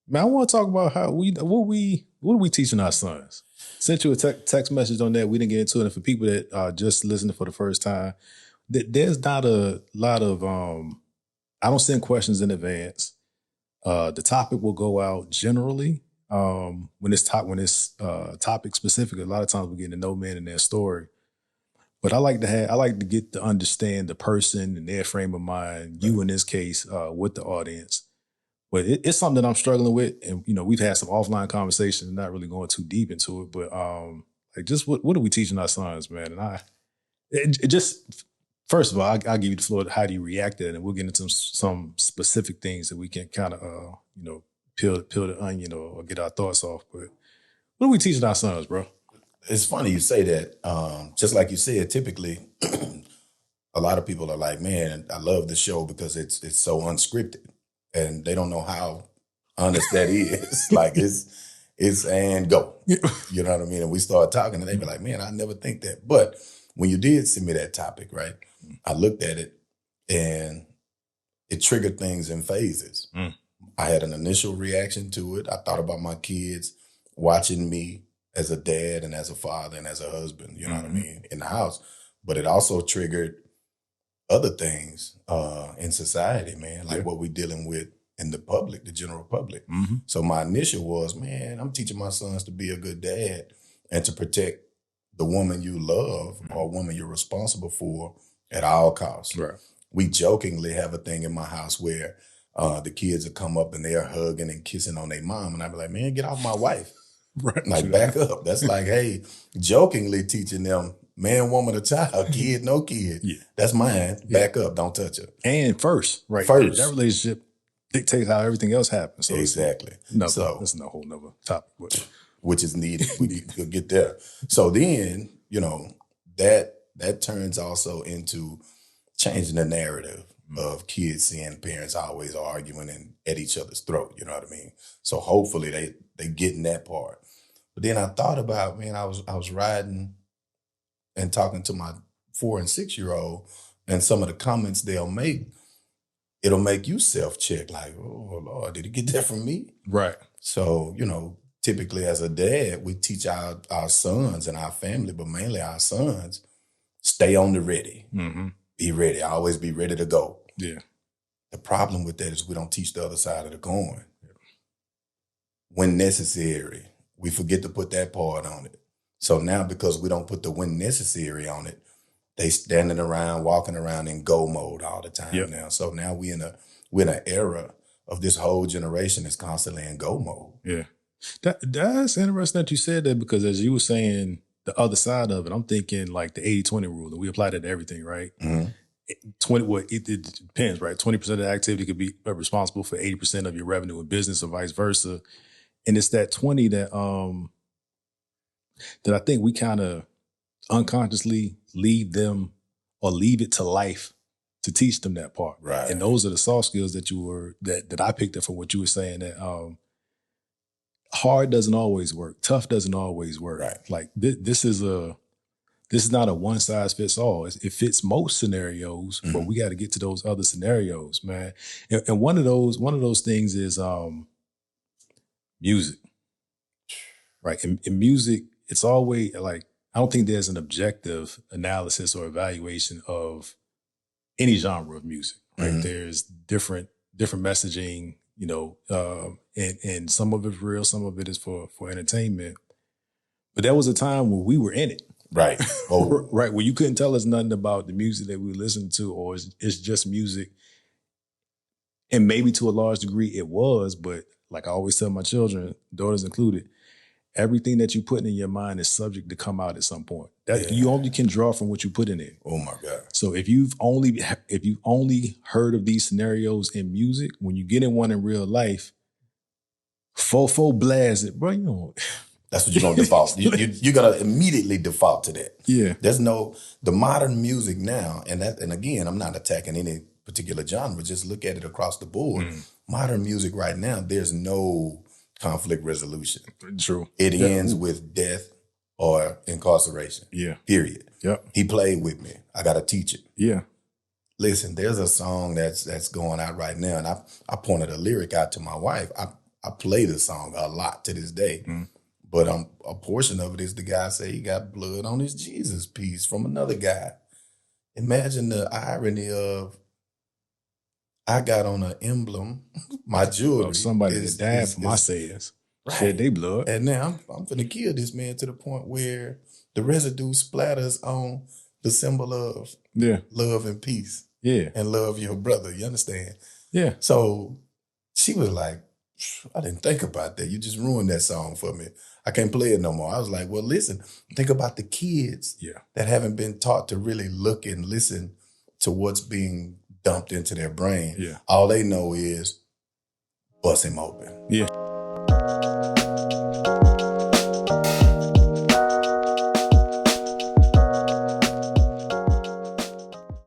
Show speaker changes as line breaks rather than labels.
Man, I want to talk about how what are we teaching our sons? Sent you a text message on that. We didn't get into it. And for people that are just listening for the first time, there's not a lot of I don't send questions in advance. The topic will go out generally when it's topic specific. A lot of times we're getting to know men and their story. But I like to get to understand the person and their frame of mind. You in this case with the audience. But it's something that I'm struggling with, and we've had some offline conversations, not really going too deep into it. But like, just what are we teaching our sons, man? And it just first of all, I'll give you the floor. How do you react to it, and we'll get into some specific things that we can kind of peel the onion or get our thoughts off. But what are we teaching our sons, bro?
It's funny you say that. Just like you said, typically, a lot of people are like, "Man, I love the show because it's so unscripted," and they don't know how honest that is. Like it's and go. You know what I mean? And we start talking, and they be like, "Man, I never think that." But when you did send me that topic, right? I looked at it, and it triggered things in phases. I had an initial reaction to it. I thought about my kids watching me as a dad and as a father and as a husband, you know what I mean, in the house. But it also triggered other things in society, man, like what we're dealing with in the public, the general public. So my initial was, man, I'm teaching my sons to be a good dad and to protect the woman you love or woman you're responsible for at all costs.
Right.
We jokingly have a thing in my house where the kids will come up and they're hugging and kissing on their mom. And I'd be like, man, get off my wife.
Right.
Like, back up. That's like, hey, jokingly teaching them man, woman, or child, kid, no kid.
Yeah.
That's mine. Back up. Don't touch her.
And first, right?
First.
That relationship dictates how everything else happens. So
Exactly.
So that's a whole nother topic. But
which is needed. We'll get there. So then, that turns also into changing the narrative of kids seeing parents always arguing and at each other's throat. You know what I mean? So hopefully they get in that part. But then I thought about, man, I was riding and talking to my 4 and 6 year old, and some of the comments they'll make, it'll make you self-check, like, oh Lord, did he get that from me?
right.
So, typically as a dad, we teach our sons and our family, but mainly our sons, stay on the ready. Be ready. Always be ready to go.
Yeah.
The problem with that is we don't teach the other side of the coin. When necessary, we forget to put that part on it. So now, because we don't put the when necessary on it, they standing around, walking around in go mode all the time now. So now we're in an era of this whole generation is constantly in go mode.
Yeah. That's interesting that you said that, because as you were saying the other side of it, I'm thinking like the 80-20 rule, and we apply that to everything, right? 20, it depends, right? 20% of the activity could be responsible for 80% of your revenue in business, or vice versa. And it's that 20 that I think we kind of unconsciously leave them, or leave it to life to teach them that part.
Right.
And those are the soft skills that I picked up from what you were saying, that hard doesn't always work. Tough doesn't always work.
Right.
Like this is not a one size fits all. It fits most scenarios, but we got to get to those other scenarios, man. And one of those things is music, right? In music, it's always like, I don't think there's an objective analysis or evaluation of any genre of music, right? There's different messaging, and some of it's real, some of it is for entertainment. But there was a time when we were in it.
Right. Oh.
Right. Where you couldn't tell us nothing about the music that we listened to, or it's just music. And maybe to a large degree it was, but like I always tell my children, daughters included, everything that you put in your mind is subject to come out at some point. You only can draw from what you put in it.
Oh my God.
So if you've only heard of these scenarios in music, when you get in one in real life, full blast it, bro.
That's what you're gonna default. You're gonna immediately default to that.
Yeah.
There's the modern music now, and again, I'm not attacking any particular genre. Just look at it across the board. Modern music right now, there's no conflict resolution.
True.
It ends with death or incarceration.
Yeah.
Period.
Yeah.
He played with me. I gotta teach it.
Yeah.
Listen, there's a song that's going out right now, and I pointed a lyric out to my wife. I play the song a lot to this day. But a portion of it is the guy say he got blood on his Jesus piece from another guy. Imagine the irony of I got on an emblem, my jewelry.
Of somebody that died for my sins.
Right.
Shed their blood.
And now I'm finna kill this man to the point where the residue splatters on the symbol of love and peace.
Yeah.
And love your brother. You understand?
Yeah.
So she was like, I didn't think about that. You just ruined that song for me. I can't play it no more. I was like, well, listen, think about the kids that haven't been taught to really look and listen to what's being dumped into their brain.
Yeah.
All they know is bust him open.
Yeah.